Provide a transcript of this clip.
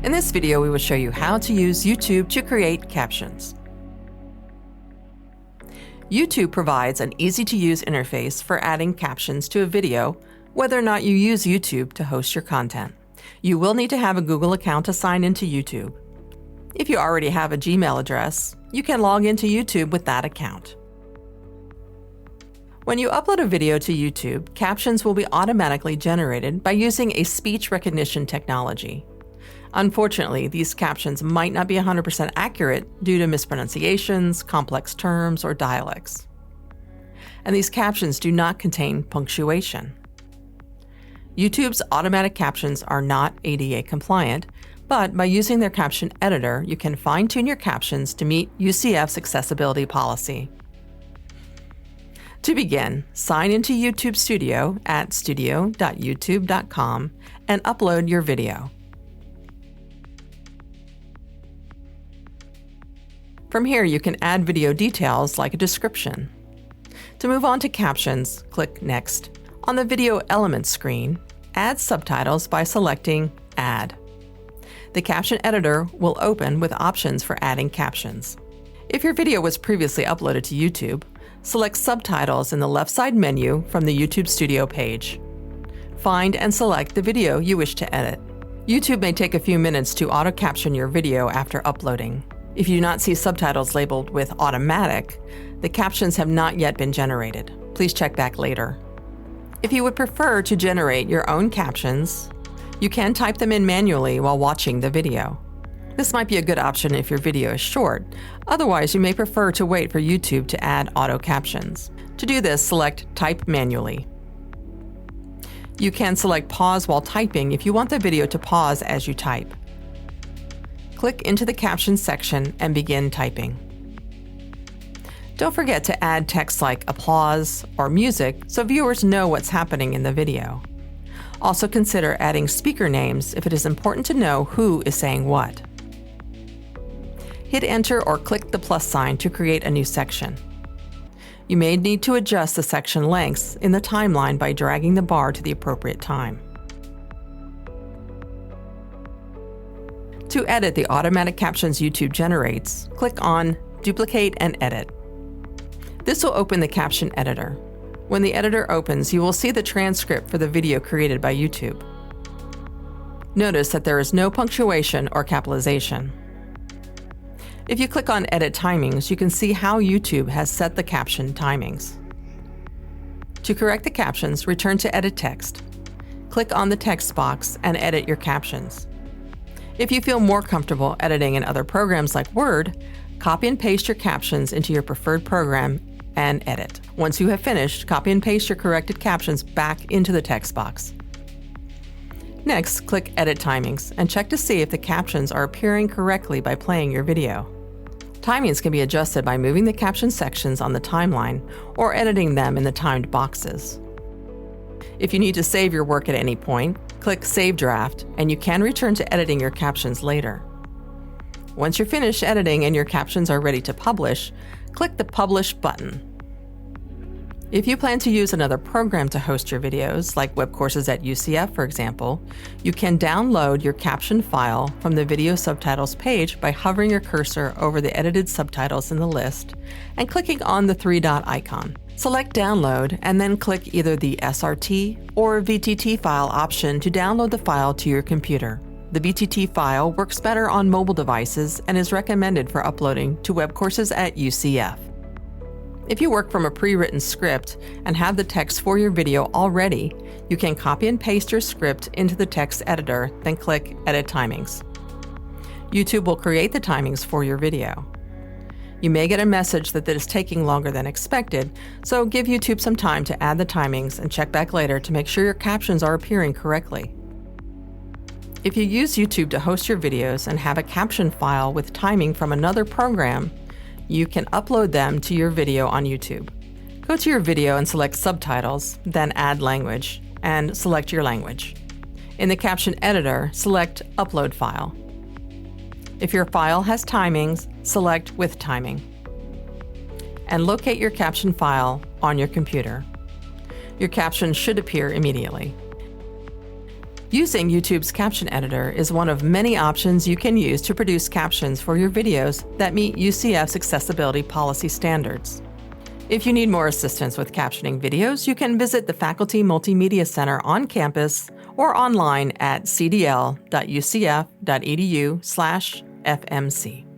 In this video, we will show you how to use YouTube to create captions. YouTube provides an easy-to-use interface for adding captions to a video, whether or not you use YouTube to host your content. You will need to have a Google account to sign into YouTube. If you already have a Gmail address, you can log into YouTube with that account. When you upload a video to YouTube, captions will be automatically generated by using a speech recognition technology. Unfortunately, these captions might not be 100% accurate due to mispronunciations, complex terms, or dialects. And these captions do not contain punctuation. YouTube's automatic captions are not ADA compliant, but by using their caption editor, you can fine-tune your captions to meet UCF's accessibility policy. To begin, sign into YouTube Studio at studio.youtube.com and upload your video. From here, you can add video details like a description. To move on to captions, click Next. On the Video Elements screen, add subtitles by selecting Add. The caption editor will open with options for adding captions. If your video was previously uploaded to YouTube, select Subtitles in the left side menu from the YouTube Studio page. Find and select the video you wish to edit. YouTube may take a few minutes to auto-caption your video after uploading. If you do not see subtitles labeled with Automatic, the captions have not yet been generated. Please check back later. If you would prefer to generate your own captions, you can type them in manually while watching the video. This might be a good option if your video is short. Otherwise, you may prefer to wait for YouTube to add auto captions. To do this, select Type Manually. You can select Pause while typing if you want the video to pause as you type. Click into the Captions section and begin typing. Don't forget to add text like applause or music so viewers know what's happening in the video. Also consider adding speaker names if it is important to know who is saying what. Hit Enter or click the plus sign to create a new section. You may need to adjust the section lengths in the timeline by dragging the bar to the appropriate time. To edit the automatic captions YouTube generates, click on Duplicate and Edit. This will open the caption editor. When the editor opens, you will see the transcript for the video created by YouTube. Notice that there is no punctuation or capitalization. If you click on Edit Timings, you can see how YouTube has set the caption timings. To correct the captions, return to Edit Text. Click on the text box and edit your captions. If you feel more comfortable editing in other programs like Word, copy and paste your captions into your preferred program and edit. Once you have finished, copy and paste your corrected captions back into the text box. Next, click Edit Timings and check to see if the captions are appearing correctly by playing your video. Timings can be adjusted by moving the caption sections on the timeline or editing them in the timed boxes. If you need to save your work at any point, click Save Draft and you can return to editing your captions later. Once you're finished editing and your captions are ready to publish, click the Publish button. If you plan to use another program to host your videos, like web courses at UCF, for example, you can download your caption file from the Video Subtitles page by hovering your cursor over the edited subtitles in the list and clicking on the three-dot icon. Select Download and then click either the SRT or VTT file option to download the file to your computer. The VTT file works better on mobile devices and is recommended for uploading to web courses at UCF. If you work from a pre-written script and have the text for your video already, you can copy and paste your script into the text editor, then click Edit Timings. YouTube will create the timings for your video. You may get a message that it is taking longer than expected, so give YouTube some time to add the timings and check back later to make sure your captions are appearing correctly. If you use YouTube to host your videos and have a caption file with timing from another program, you can upload them to your video on YouTube. Go to your video and select Subtitles, then Add Language, and select your language. In the caption editor, select Upload File. If your file has timings, select With Timing. And locate your caption file on your computer. Your caption should appear immediately. Using YouTube's caption editor is one of many options you can use to produce captions for your videos that meet UCF's accessibility policy standards. If you need more assistance with captioning videos, you can visit the Faculty Multimedia Center on campus or online at cdl.ucf.edu/FMC.